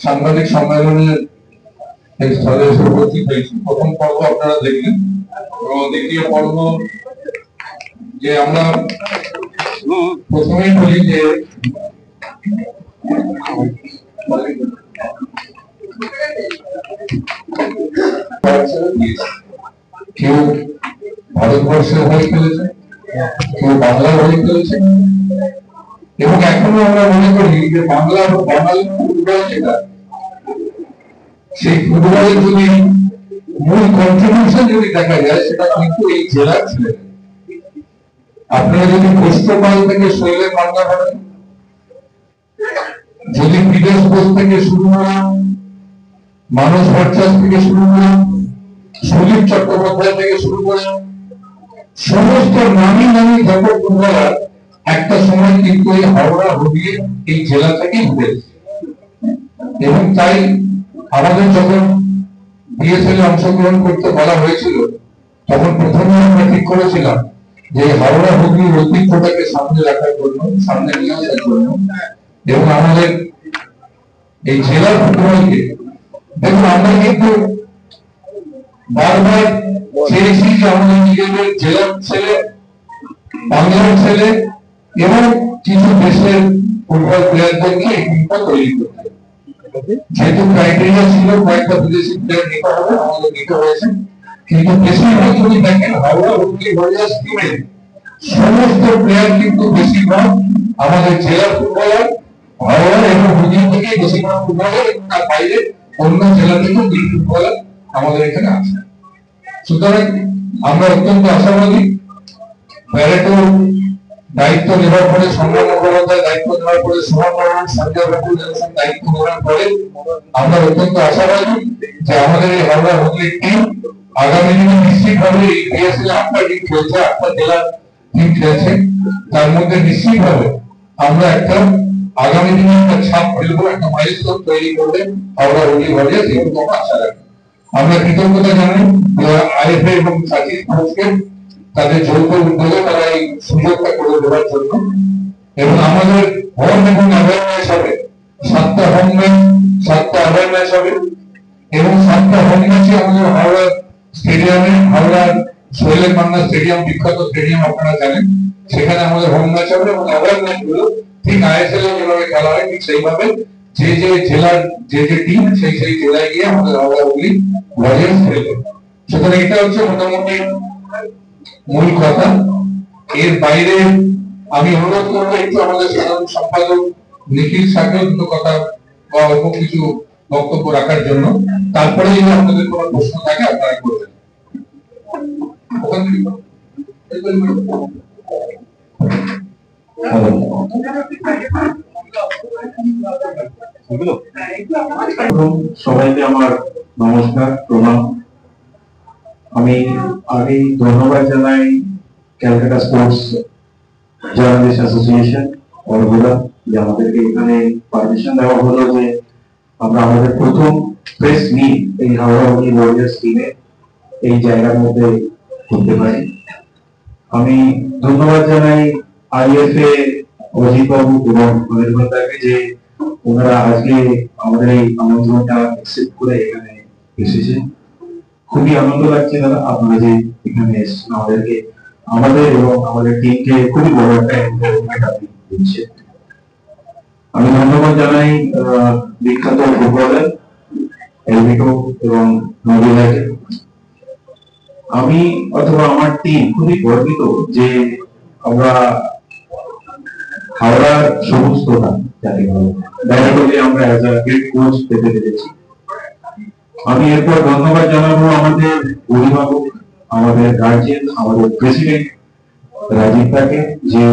সাংবাদিক সম্মেলনের স্থলে এসে উপস্থিত হয়েছি। প্রথম পর্ব আপনারা দেখলেন এবং দ্বিতীয় পর্ব যে আমরা প্রথমেই বলি যে কেউ ভারতবর্ষের হয়ে খেলেছে, কেউ বাংলার হয়ে খেলেছে, এবং এখনো আমরা মনে করি যে বাংলার বাঙালি ফুটবল যেটা, সেই ফুটবলের যদি মূল কন্ট্রিবিউশন যদি দেখা যায় সেটা কিন্তু এই জেলার ছিল। আপনারা যদি কোষ্ঠপাল থেকে শৈলের বাংলা করেন, যদি বিদেশ বোস থেকে শুরু করা, মানস ভট্টাচার্য থেকে শুরু করা, সুদীপ চট্টোপাধ্যায় থেকে শুরু করে সমস্ত নামি নামি যত ফুটবলার একটা সময় কিন্তু এই হাওড়া হুগলি এই জেলা থেকেই উঠেছে। এবং তাই আমাদের যখন বিএসএল অংশগ্রহণ করতে বলা হয়েছিল, তখন প্রথমে আমরা ঠিক করেছিলাম যে হাওড়া হুগলির ঐতিহ্যটাকে সামনে রাখার জন্য, সামনে নিয়ে আসার জন্য, এবং আমাদের এই জেলার ফুটবলকে, দেখুন আমরা কিন্তু বারবার চেয়েছি যে আমাদের নিজেদের জেলার ছেলে, বাংলার ছেলে এবং কিছু দেশের ফুটবল প্লেয়ারদেরকে এই টিমটা তৈরি করতে। যেহেতু ক্রাইটেরিয়া ছিল কয়েকটা বিদেশি প্লেয়ার নিতে হবে, আমাদের নিতে হয়েছে, কিন্তু বেশিরভাগ যদি দেখেন হাওড়া হুগলি ওয়ারিয়র্স টিমের সমস্ত প্লেয়ার কিন্তু বেশিরভাগ আমাদের জেলার ফুটবলার, হাওড়া এবং হুগলি থেকে বেশিরভাগ ফুটবলার, তার বাইরে অন্য জেলা থেকেও কিছু ফুটবলার আমাদের এখানে আছে। সুতরাং আমরা অত্যন্ত আশাবাদী। প্যারেটো দায়িত্ব নেওয়ার পরে, সংগ্রাম মুখোপাধ্যায় দায়িত্ব নেওয়ার পরে, সুভাষ সঞ্জয় বাবু দায়িত্ব নেওয়ার পরে আমরা অত্যন্ত আশাবাদী যে আমাদের এই হাওড়া হুগলির টিম আগামী দিনে নিশ্চিতভাবে এই বিএসএল 8টা টিম খেলছে, 8টা জেলার টিম খেলছে, তার মধ্যে নিশ্চিতভাবে আমরা একটা আগামী দিনে একটা ছাপ ফেলবো, একটা মাইলস্টোন তৈরি করবে হাওড়া হুগলি ওয়ারিয়র্স, এরকম আমরা আশা রাখি। আমরা কৃতজ্ঞতা জানাই আইএফএ এবং সাচিদ ঘোষকে তাদের যৌথ উদ্যোগে তারা এই সুযোগটা করে দেওয়ার জন্য। এবং আমাদের হোম এবং অ্যাওয়ে ম্যাচ হবে, 7টা হোম ম্যাচ, 7টা অ্যাওয়ে ম্যাচ হবে, এবং 7টা হোম ম্যাচে আমাদের হাওড়া স্টেডিয়ামে, হাওড়ার শৈলের বাংলা স্টেডিয়াম, বিখ্যাত স্টেডিয়াম আপনারা জানেন, সেখানে আমাদের হোম ম্যাচ হবে। এবং অ্যাওয়ে ম্যাচ গুলো ঠিক আইএসএল এ যেভাবে খেলা হয় ঠিক সেইভাবে যে যে জেলার যে যে টিম সেই সেই জেলায় গিয়ে আমাদের হাওড়া হুগলি ওয়ারিয়র্স খেলবে। সুতরাং এটা হচ্ছে মোটামুটি মূল কথা। এর বাইরে আমি অনুরোধ করবো একটু আমাদের সাধারণ সম্পাদক নিখিল সাহেব দুটো কথা বা অল্প কিছু বক্তব্য রাখার জন্য, তারপরে যদি আপনাদের কোনো প্রশ্ন থাকে আপনারা করবেন। সবাইকে আমার নমস্কার, প্রণাম। আমি আগে ধন্যবাদ জানাই ক্যালকাটা স্পোর্টস জার্নালিস্ট অ্যাসোসিয়েশন বড়গুলা, যে আমাদেরকে এখানে পারমিশন দেওয়া হলো যে আমরা আমাদের প্রথম প্রেস মিট এই হাওড়া হুগলি ওয়ারিয়র্স টিমে এই জায়গার মধ্যে করতে পারি। আমি ধন্যবাদ জানাই আইএফএ অজিত বাবু এবং অনির্বাণ দাকে যে ওনারা আজকে আমাদের এই আমন্ত্রণটা অ্যাকসেপ্ট করে এখানে এসেছেন। খুবই আনন্দ লাগছে দাদা আপনারা যে এখানে এসেছেন, আমাদেরকে, আমাদের এবং আমাদের টিমকে খুবই বড় একটা এনভায়রনমেন্ট আপনি দিচ্ছেন। আমি ধন্যবাদ জানাই বিখ্যাত ফুটবলার এলভিটো এবং নবীদাকে। আমি অথবা আমার টিম খুবই গর্বিত যে আমরা হাওড়ার সবুজ প্রধান যাকে বলে ডাইরেক্টলি আমরা অ্যাজ আ হেড কোচ পেতে পেরেছি। আমি এরপর ধন্যবাদ জানাবো আমাদের অভিভাবক, আমাদের গার্জিয়ান, আমাদের প্রেসিডেন্ট রাজীব দাকে, যে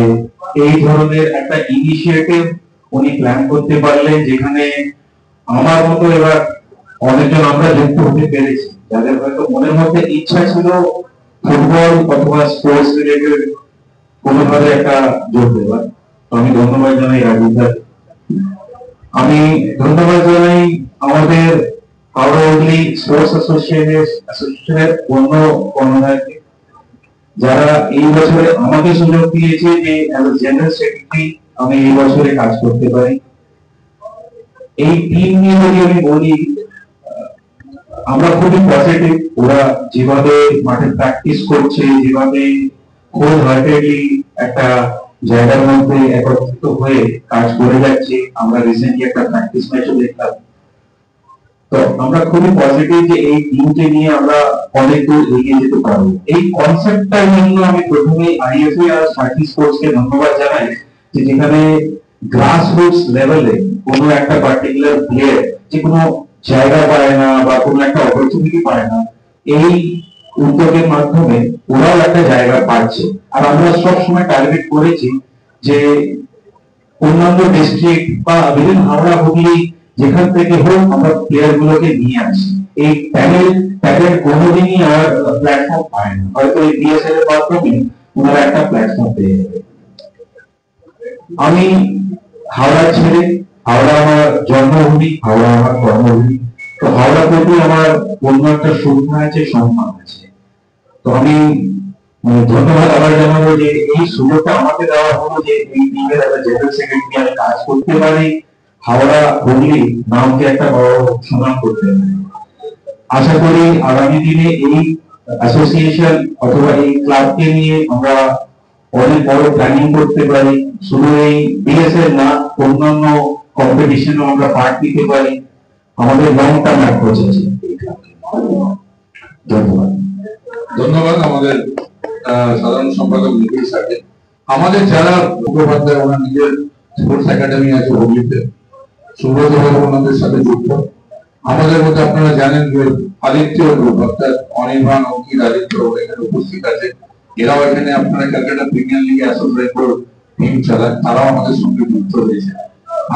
এই ধরনের একটা ইনিশিয়েটিভ উনি প্ল্যান করতে পারলেন, যেখানে আমার মতো এবার অনেকজন আমরা যুক্ত হতে পেরেছি, যাদের হয়তো মনের মধ্যে ইচ্ছা ছিল ফুটবল অথবা স্পোর্টস রিলেটেড কোনোভাবে একটা যোগ দেওয়ার। আমি ধন্যবাদ জানাই রাজীব দা। আমি ধন্যবাদ জানাই আমাদের হাওড়া হুগলি স্পোর্টস অ্যাসোসিয়েশনের অন্য কর্মধারকে, যারা এই বছরে আমাকে সুযোগ দিয়েছে যে অ্যাজ এ জেনারেল সেক্রেটারি আমি এই বছরে কাজ করতে পারি। এই টিম নিয়ে যদি আমি বলি, আমরা খুবই পজিটিভ। ওরা যেভাবে মাঠে প্র্যাকটিস করছে, যেভাবে হোল হার্টেডলি একটা জায়গার মধ্যে একত্রিত হয়ে কাজ করে যাচ্ছে, আমরা রিসেন্টলি একটা প্র্যাকটিস ম্যাচও দেখলাম। তো আমরা খুবই পজিটিভ যে এই টিমকে নিয়ে আমরা অনেক দূর এগিয়ে যেতে পারবো। এই কনসেপ্টটার জন্য আমি প্রথমে আইএফএ আর সার্কি স্পোর্টসকে ধন্যবাদ জানাই, যে যেখানে গ্রাসরুটস লেভেলে কোনো একটা পার্টিকুলার প্লেয়ার যে কোনো জায়গা পায় না বা কোনো একটা অপরচুনিটি পায় না, এই উদ্যোগের মাধ্যমে ওরাও একটা জায়গা পাচ্ছে। আর আমরা সবসময় টার্গেট করেছি যে অন্যান্য ডিস্ট্রিক্ট বা বিভিন্ন হাওড়া হুগলি যেখান থেকে হোক আমরা প্লেয়ার গুলোকে নিয়ে আসি। এই ট্যালেন্ট কোনোদিনই আর প্ল্যাটফর্ম পায় না, হয়তো এই বিএসএল এর মাধ্যমে ওনারা একটা প্ল্যাটফর্ম পেয়ে যাবে। আমি হাওড়া ছেড়ে, হাওড়া আমার জন্মভূমি, হাওড়া আমার কর্মভূমি, তো হাওড়া প্রতি আমার অন্য একটা শ্রদ্ধা আছে, সম্মান আছে। তো আমি ধন্যবাদ আবার জানাবো যে এই সুযোগটা আমাকে দেওয়া হলো যে এই টিমের একটা জেনারেল সেক্রেটারি আমি কাজ করতে পারি, হাওড়া হুগলি নামকে একটা বড় সুনাম করতে পারি। আশা করি আগামী দিনে এই অ্যাসোসিয়েশন অথবা এই ক্লাবকে নিয়ে আমরা অনেক বড় প্ল্যানিং করতে পারি। শুধু এই বিএসএল না, অন্যান্য কম্পিটিশনে আমরা পার্ট নিতে পারি। আমাদের লং টার্ম অ্যাপ্রোচ আছে। ধন্যবাদ। ধন্যবাদ আমাদের সাধারণ সম্পাদক নিখিল স্যারকে। আমাদের যারা মুখোপাধ্যায়, ওনার নিজের স্পোর্টস একাডেমি আছে হুগলিতে, সুব্রত বাবু ওনাদের সাথে যুক্ত। আমাদের মধ্যে আপনারা জানেন যে আদিত্য গ্রুপ অর্থাৎ অনির্বাণ, অঙ্কিত, আদিত্য এখানে উপস্থিত আছে। এরাও এখানে আপনারা ক্যালকাটা প্রিমিয়ার লিগে অ্যাসোসিয়েট টিম চালায়, তারাও আমাদের সঙ্গে যুক্ত হয়েছে।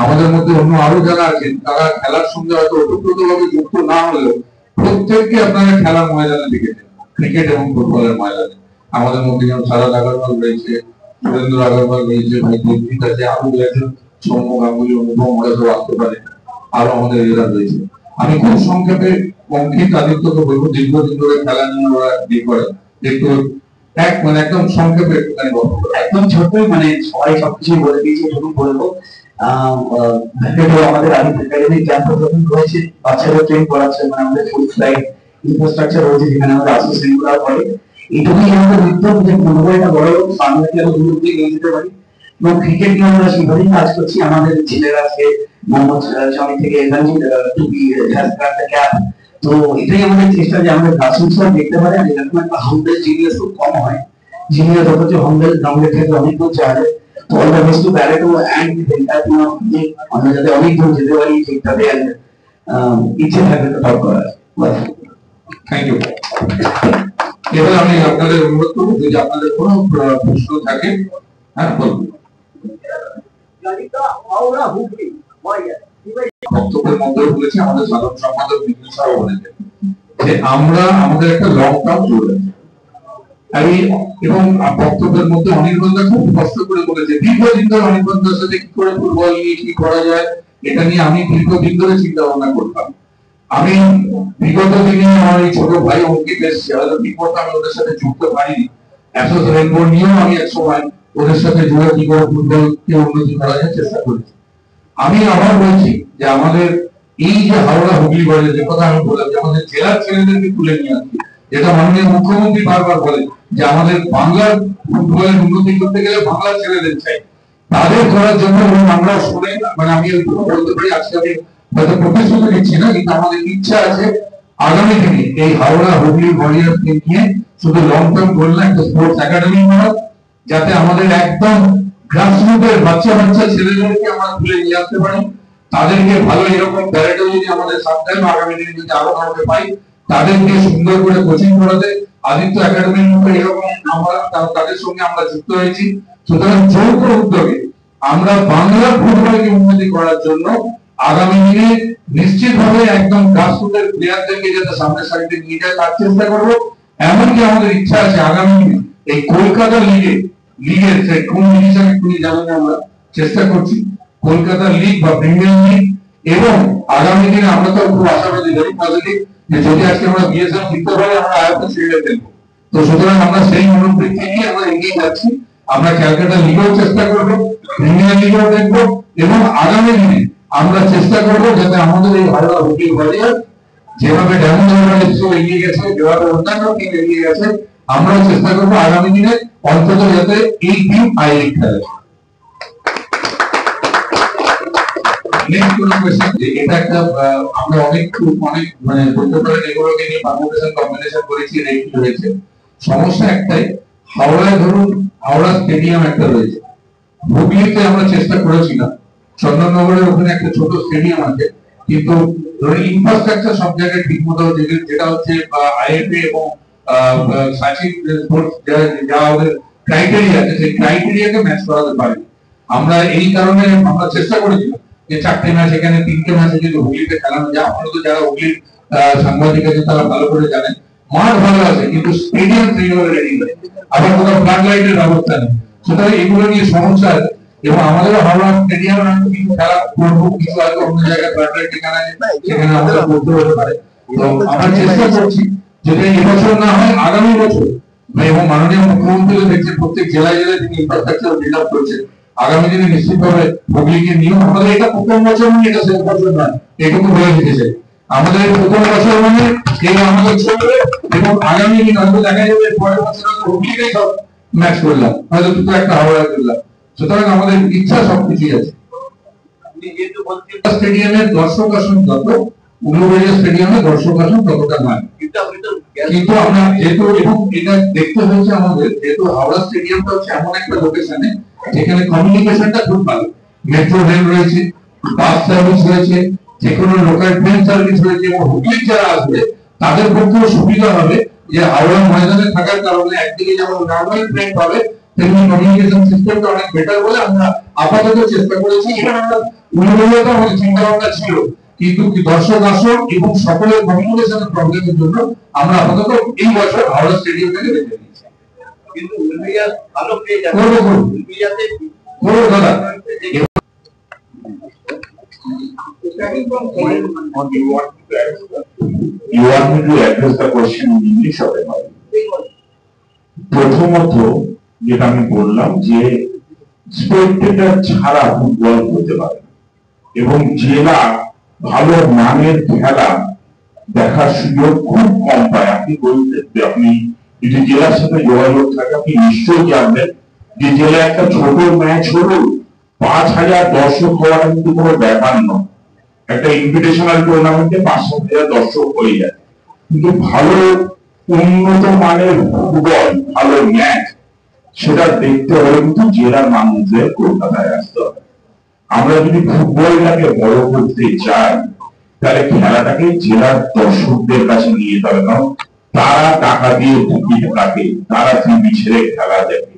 আমাদের মধ্যে অন্য আরো যারা আছেন তারা খেলার সঙ্গে হয়তো ওতপ্রোতভাবে যুক্ত না হলেও প্রত্যেককে আপনারা খেলার ময়দানে দেখেছেন, ক্রিকেট এবং ফুটবলের ময়দানে। আমাদের মধ্যে যেমন সারাদ আগরওয়াল রয়েছে, সুরেন্দ্র আগরওয়াল রয়েছে, ভাই দেবজিৎ আছে, আরো রয়েছেন সৌম্য গাঙ্গুলি, অনুপম মহারাজও আসতে পারে, আরো আমাদের এরা রয়েছে। আমি খুব সংক্ষেপে অঙ্কিত, আদিত্যকে বলবো, দীর্ঘদিন ধরে খেলা নিয়ে ওরা ইয়ে করে, একটু একদম সংক্ষেপে একটুখানি গল্প করে। একদম ছোট, সবাই সবকিছু বলে দিয়েছে, যখন বলবো আমাদের আদিত্য একাডেমি ক্যাম্প যখন রয়েছে, বাচ্চারা ট্রেন করাচ্ছে, আমাদের ফুল ফ্লাইট ইনফ্রাস্ট্রাকচার রয়েছে যেখানে আমাদের অ্যাসোসিয়েশন গুলো করে। এইটুকুই আমাদের উদ্যোগ যে কোনো একটা বড় সামনে আরো দূর দিয়ে নিয়ে যেতে পারি। এবং ক্রিকেট নিয়ে আমরা সেভাবেই কাজ করছি। আমাদের ছেলেরা আছে মোহাম্মদ স্বামী থেকে টুপি ক্যাপ, তো এটাই আমাদের চেষ্টা যে আমাদের গ্রাসরুটসরা দেখতে পারে আর এরকম একটা হাম্বল জিনিয়াস খুব কম হয়। জিনিয়াস অথচ হাম্বল গ্রাউন্ডের থেকে অনেক দূর যায়। তো all the best to Barreto and আমরা যাতে অনেক দূর যেতে পারি ঠিকঠাকই ইচ্ছে থাকে তো টপ করার। Thank you. এবার আমি আপনাদের অনুরোধ করবো যদি আপনাদের কোনো প্রশ্ন থাকে, হ্যাঁ বলুন। বক্তব্যের মধ্যে বলেছি, আমাদের সাধারণ সম্পাদক নিখিল স্যারও বলেছেন যে আমরা আমাদের একটা লং টার্ম চলে এবং বক্তব্যের মধ্যে অনির্বাণদা খুব স্পষ্ট করে বলেছে দীর্ঘদিন ধরে অনির্বাণদার সাথে কি করে ফুটবল নিয়ে কি করা যায় এটা নিয়ে আমি দীর্ঘদিন ধরে চিন্তা ভাবনা করতাম। আমি বিগত দিনে আমার এই ছোট ভাই অঙ্কিত এসছে, হয়তো ঠিক মতো আমি ওদের সাথে যুক্ত পারিনি। অ্যাসোসিয়েশন বোর্ড নিয়েও আমি এক সময় ওদের সাথে জুড়ে কি করে ফুটবলকে উন্নতি করা যায় চেষ্টা করেছি। আমি আবার বলছি যে আমাদের এই যে হাওড়া হুগলি বাজার যে কথা আমি বললাম যে আমাদের জেলার ছেলেদেরকে তুলে নিয়ে আসছি, যেটা মাননীয় মুখ্যমন্ত্রী বারবার বলেন যে আমাদের বাংলার ফুটবলের উন্নতি করতে গেলে বাংলার ছেলেদের চাই, তাদের করার জন্য আমরা শুনে আমি বলতে পারি আজকে আমি হয়তো প্রতিশ্রুতি দিচ্ছি না, কিন্তু আমাদের ইচ্ছা আছে আগামী দিনে এই হাওড়া হুগলি ওয়ারিয়ার্সকে নিয়ে শুধু লং টার্ম গোল না, একটা স্পোর্টস একাডেমি করা, যাতে আমাদের একদম গ্রাসরুটের বাচ্চা বাচ্চা ছেলেদেরকে আমরা তুলে নিয়ে আসতে পারি। তাদেরকে ভালো এরকম প্যারেডও যদি আমাদের সাথে আগামী দিনে যদি আরো কাউকে পাই, তাদেরকে সুন্দর করে কোচিং করাতে আদিত্য একাডেমির মতো এরকম আমরা তাদের সঙ্গে আমরা যুক্ত হয়েছি। সুতরাং যৌথ উদ্যোগে আমরা বাংলার ফুটবলকে উন্নতি করার জন্য আগামী দিনে নিশ্চিতভাবে একদম গ্রাসরুটের প্লেয়ারদেরকে যাতে সামনের সারিতে নিয়ে যায় তার চেষ্টা করবো। এমনকি আমাদের ইচ্ছা আছে আগামী দিনে এই কলকাতা লিগের কোন ডিভিশন এক্ষুনি জানেন, আমরা চেষ্টা করছি কলকাতা লিগ বা প্রিমিয়ার লিগ, এবং আগামী দিনে আমরা তো খুব আশাবাদী ভেরি পজিটিভ যে যদি আজকে আমরা বিএসএল জিততে পারি আমরা আয়ত্ত সিরিজে খেলবো। তো সুতরাং আমরা সেই মনোবৃত্তি নিয়ে আমরা এগিয়ে যাচ্ছি। আমরা ক্যালকাটা লিগেও চেষ্টা করবো, প্রিমিয়ার লিগেও দেখবো, এবং আগামী দিনে আমরা চেষ্টা করবো যাতে আমাদের এই হাওড়া হুগলি বাজার যেভাবে এগিয়ে গেছে, যেভাবে অন্যান্য টিম এগিয়ে গেছে, আমরাও চেষ্টা করবো আগামী দিনে অন্তত যাতে এই টিম আই লিগ খেলে। এটা একটা আমরা অনেক মানে বলতে পারেন এগুলোকে নিয়ে পারমুটেশন কম্বিনেশন করেছি, রেখি হয়েছে। সমস্যা একটাই, হাওড়ায় ধরুন হাওড়া স্টেডিয়াম একটা রয়েছে, হুগলিতে আমরা চেষ্টা করেছিলাম, চন্দননগরের ওখানে একটা ছোট স্টেডিয়াম আছে, কিন্তু ধরুন ইনফ্রাস্ট্রাকচার সব জায়গায় ঠিক মতো, যেটা হচ্ছে আইএফএ এবং সাচিন যা ওদের ক্রাইটেরিয়া আছে সেই ক্রাইটেরিয়াকে ম্যাচ করাতে পারি। আমরা এই কারণে আমরা চেষ্টা করেছিলাম যে 4টে ম্যাচ এখানে 3টে ম্যাচে যদি হুগলিতে খেলানো যায়। আপনারা তো যারা হুগলির সাংবাদিক আছে তারা ভালো করে জানেন, মাঠ ভালো আছে কিন্তু স্টেডিয়াম সেইভাবে রেডি নেই, আবার কোথাও ফ্লাড লাইটের ব্যবস্থা নেই। সুতরাং এগুলো নিয়ে সমস্যা আছে এবং আমাদেরও হাওড়া স্টেডিয়ামে হয়তো কিছু খেলা করবো, কিছু হয়তো অন্য জায়গায় ফ্লাড লাইট যেখানে সেখানে আমাদের করতে হতে পারে। তো আমরা চেষ্টা করছি যদি এবছর না হয় আগামী বছর, এবং মাননীয় মুখ্যমন্ত্রী দেখছেন প্রত্যেক জেলায় জেলায় তিনি ইনফ্রাস্ট্রাকচার বিল্ড আপ করছেন, আগামী দিনে নিশ্চিতভাবে হুগলিকে নিয়েও আমাদের এটা প্রথম বছর মানে এটা শেষ বছর নয়, এটুকু বলে দিতেছে আমাদের প্রথম বছর মানে এই আমাদের চলবে এবং আগামী দিন হয়তো দেখা যাবে পরের বছর হুগলিকেই সব ম্যাচ করলাম, হয়তো দুটো একটা হাওড়া করলাম। সুতরাং আমাদের ইচ্ছা সবকিছুই আছে। স্টেডিয়ামের দর্শক আসন যত, উলুবেড়িয়া স্টেডিয়ামে দর্শক আসন ততটা নয়, কিন্তু আমরা যেহেতু এবং এটা দেখতে হচ্ছে আমাদের, যেহেতু হাওড়া স্টেডিয়ামটা হচ্ছে এমন একটা লোকেশনে যেখানে কমিউনিকেশনটা খুব ভালো, মেট্রো রেল রয়েছে, বাস সার্ভিস রয়েছে, যে কোনো লোকাল ট্রেন সার্ভিস রয়েছে, এবং হুগলির যারা আসবে তাদের পক্ষেও সুবিধা হবে যে হাওড়া ময়দানে থাকার কারণে একদিকে যেমন নর্মাল ট্রেন পাবে তেমনি কমিউনিকেশন সিস্টেমটা অনেক বেটার বলে আমরা আপাতত চেষ্টা করেছি। এখানে আমরা উন্নয়নটা আমাদের চিন্তা ভাবনা ছিল, কিন্তু দর্শক আসন এবং সকলের কমিউনিকেশনের প্রবলেমের জন্য আমরা আপাতত এই বছর হাওড়া স্টেডিয়াম থেকে বেছে নিয়েছি। কিন্তু উলুবেড়িয়া ভালো পেয়ে যাবে, উলুবেড়িয়াতে করো দাদা। You want me to address the question in English or not? প্রথমত যেটা আমি বললাম যে স্পেক্টেটর ছাড়া ফুটবল হতে পারে এবং জেলা ভালো মানের খেলা দেখার সুযোগ খুব কম পায়। আপনি বলতে আপনি যদি জেলার সাথে যোগাযোগ থাকে আপনি নিশ্চয়ই জানবেন যে জেলা একটা ছোট ম্যাচ হলো 5,000 দর্শক হওয়াটা কিন্তু কোনো ব্যাপার নয়। একটা ইনভিটেশনাল টুর্নামেন্টে 5,000 দর্শক হয়ে যায়, কিন্তু ভালো উন্নত মানের ফুটবল, ভালো ম্যাচ সেটা দেখতে হলে কিন্তু জেলার মানুষদের কলকাতায় আসতে হবে। আমরা যদি ফুটবলটাকে বড় করতে চাই তাহলে খেলাটাকে জেলার দর্শকদের কাছে নিয়ে যেতে হবে, কারণ তারা টাকা দিয়ে টিকিট কাটে, তারা টিভি ছেড়ে খেলা দেখে,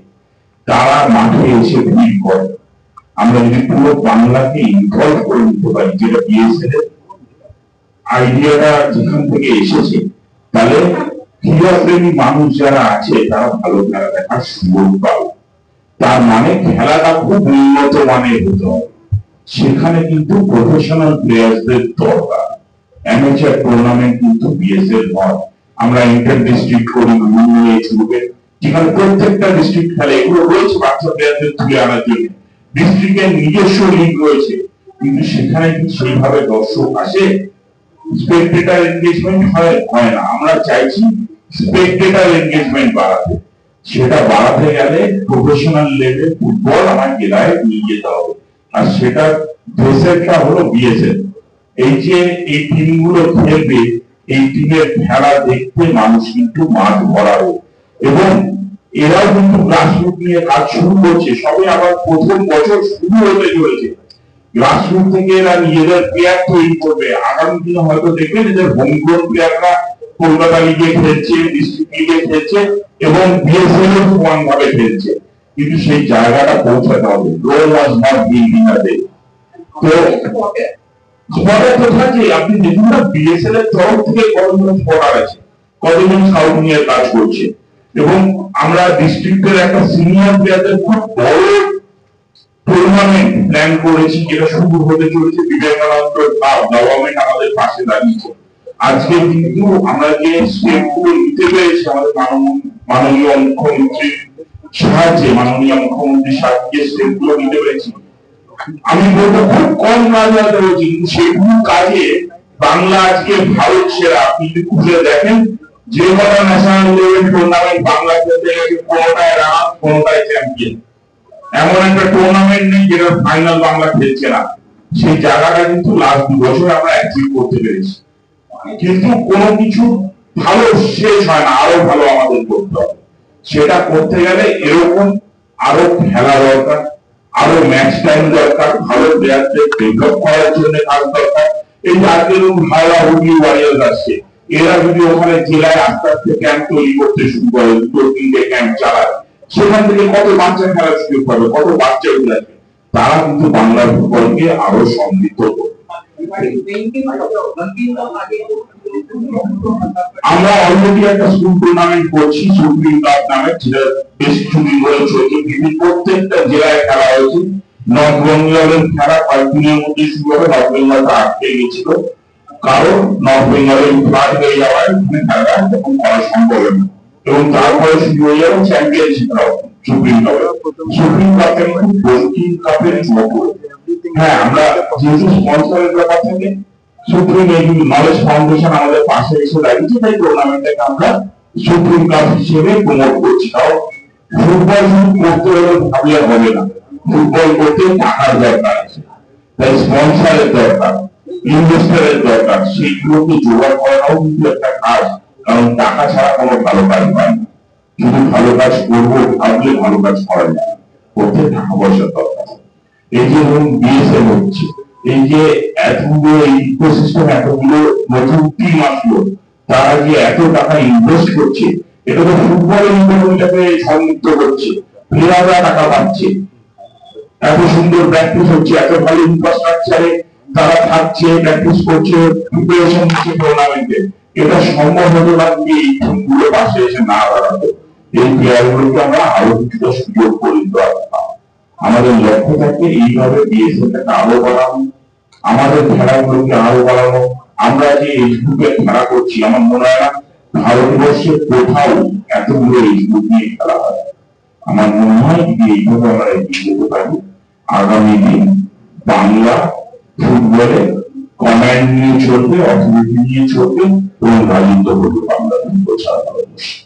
তারা মাঠে এসে ভিড় করে। আমরা যদি পুরো বাংলাকে ইনভলভ করে নিতে পারি, যেটা বিএসএল এর আইডিয়াটা যেখান থেকে এসেছে, তাহলে ক্রীড়াপ্রেমী মানুষ যারা আছে তারা ভালো খেলা দেখার সুযোগ পাবে। তার মানে খেলাটা খুব উন্নত মানের হতে হবে, সেখানে কিন্তু প্রফেশনাল প্লেয়ারদের দরকার। অ্যামেচার টুর্নামেন্ট কিন্তু বিএসএল নয়। আমরা ইন্টার ডিস্ট্রিক্ট করি বিভিন্ন এজ গ্রুপে, যেখানে প্রত্যেকটা ডিস্ট্রিক্ট খেলে, এগুলো রয়েছে বাচ্চা প্লেয়ারদের তুলে আনার জন্য। ডিস্ট্রিক্টের নিজস্ব লিগ রয়েছে, কিন্তু সেখানে কি সেইভাবে দর্শক আসে? স্পেকটেটর এনগেজমেন্ট হয় না। আমরা চাইছি স্পেকটেটর এনগেজমেন্ট বাড়াতে। সেটা বাড়াতে গেলে প্রফেশনাল লেভেল ফুটবল আমার জেলায় নিয়ে যেতে হবে, আর সেটা ভেসেলটা হলো বিএসএল। এই যে এই টিমগুলো খেলবে, এই টিমের খেলা দেখতে মানুষ কিন্তু মাঠ ভরাবে, এবং এরাও কিন্তু গ্রাসরুট নিয়ে কাজ শুরু করছে। সবে আবার প্রথম বছর শুরু হতে চলেছে। গ্রাসরুট থেকে এরা নিজেদের প্লেয়ার তৈরি করবে। আগামী দিনে হয়তো দেখবেন এদের হোমগ্রাউন্ড প্লেয়াররা কলকাতা লিগে খেলছে, ডিস্ট্রিক্ট লিগে খেলছে এবং বিএসএল এর সমান ভাবে খেলছে, কিন্তু সেই জায়গাটা পৌঁছাতে হবে। Rome was not built in a day. তো স্পটের কথা যে আপনি দেখুন না, বিএসএল এর তরফ থেকে কতজন স্পটার আছে, কতজন স্কাউটিং এর কাজ করছে, এবং আমরা ডিস্ট্রিক্টের একটা সিনিয়র প্লেয়ারদের খুব বড় টুর্নামেন্ট প্ল্যান করেছি, যেটা শুরু হতে চলেছে। বিবেকানন্দ গভর্নমেন্ট আমাদের পাশে দাঁড়িয়েছে। আজকে কিন্তু আমরা যে স্টেপগুলো নিতে পেরেছি আমাদের মাননীয় মুখ্যমন্ত্রীর সাহায্যে, মাননীয় মুখ্যমন্ত্রীর সাহায্যে স্টেপগুলো নিতে পেরেছি, আমি বলবো খুব কম কাজ হয়তো হচ্ছে, কিন্তু সেটুকু কাজে বাংলা আজকে ভারত সেরা। আপনি যদি খুঁজে দেখেন যে কটা ন্যাশনাল লেভেল টুর্নামেন্ট বাংলা খেলতে গেছে, কোনোটায় রান, কোনোটায় চ্যাম্পিয়ন। এমন একটা টুর্নামেন্ট নেই যেটা ফাইনাল বাংলা খেলছে না। সেই জায়গাটা কিন্তু লাস্ট 2 বছর আমরা অ্যাচিভ করতে পেরেছি। কিন্তু কোনো কিছু ভালো শেষ হয় না, আরো ভালো আমাদের করতে হবে। সেটা করতে গেলে এরকম আরো খেলা দরকার, আরো ম্যাচ টাইম দরকার, ভালো প্লেয়ারদের ডেভেলপ করার জন্য কাজ দরকার। এই যে আজকে ভাইরা হুগলি ওয়ারিয়ার্স আসছে, এরা যদি ওখানে জেলায় আস্তে আস্তে ক্যাম্প তৈরি করতে শুরু করে, 2-3টে ক্যাম্প চালায়, সেখান থেকে কত বাচ্চা খেলার সুযোগ পাবে, কত বাচ্চা উঠে আসবে। তারা কিন্তু বাংলার ফুটবলকে আরো সমৃদ্ধ করবে। আমরা অলরেডি একটা স্কুল টুর্নামেন্ট করছি সুপ্রিম কাপ নামে, যেটা বেশ কিছুদিন ধরে চলছে। প্রত্যেকটা জেলায় খেলা হয়েছে। নর্থ বেঙ্গলের খেলা কয়েকদিনের মধ্যে শুরু হবে। নর্থ বেঙ্গলটা আটকে গেছিল, কারণ নর্থ বেঙ্গলের ফ্লাড হয়ে যাওয়ায় খেলা তখন করা সম্ভব না, এবং তারপরে শুরু হয়ে যাবে চ্যাম্পিয়নশিপটাও সুপ্রিম কাপে। সুপ্রিম কাপে বঙ্কিম কাপের মতো। হ্যাঁ, আমরা যেহেতু স্পন্সরের ব্যাপার থেকে সুপ্রিম নলেজ ফাউন্ডেশন আমাদের পাশে এসে দাঁড়িয়েছে, তাই টুর্নামেন্টটাকে আমরা সুপ্রিম কাপ হিসেবে প্রমোট করছি। কারণ ফুটবল শুধু করতে হলে ভাবলে হবে না, ফুটবল করতে টাকার দরকার আছে, তাই স্পন্সরের দরকার, ইনভেস্টরের দরকার। সেইগুলোকে জোগাড় করাও কিন্তু একটা কাজ, কারণ টাকা ছাড়া কোনো ভালো কাজ হয় না। শুধু ভালো কাজ করবো ভাবলে ভালো কাজ করা যায় না, করতে টাকা পয়সার দরকার। এই যে ধরুন বিএসএল হচ্ছে, এই যে এতগুলো ইকোসিস্টেম, এতগুলো নতুন টিম আসলো, তারা যে এত টাকা ইনভেস্ট করছে, এটা তো ফুটবলের ইকোনমিটাকে সমৃদ্ধ করছে। প্লেয়াররা টাকা পাচ্ছে, এত সুন্দর প্র্যাকটিস হচ্ছে, এত ভালো ইনফ্রাস্ট্রাকচারে তারা থাকছে, প্র্যাকটিস করছে, প্রিপারেশন হচ্ছে টুর্নামেন্টে। এটা সম্ভব হতো না যদি এই টিমগুলো পাশে এসে না দাঁড়াতো। এই প্লেয়ারগুলোকে আমরা আরো কিছুটা সুযোগ করে দিতে পারতাম। আমাদের লক্ষ্য থাকে এইভাবে বিএসএফটাকে আরো বাড়ানো, আমাদের খেলাগুলোকে আরো বাড়ানো। আমরা যে এই গ্রুপে খেলা করছি, আমার মনে হয় না ভারতবর্ষে কোথাও এতগুলো এই গ্রুপ নিয়ে খেলা হয়। আমার মনে হয় যদি এইভাবে আমরা এগিয়ে যেতে পারি, আগামী দিন বাংলা ফুটবলে কমান্ড নিয়ে চলবে, অর্থনীতি নিয়ে চলবে, এবং রাজত্ব করবে বাংলা ফুটবল সারা ভারতবর্ষে।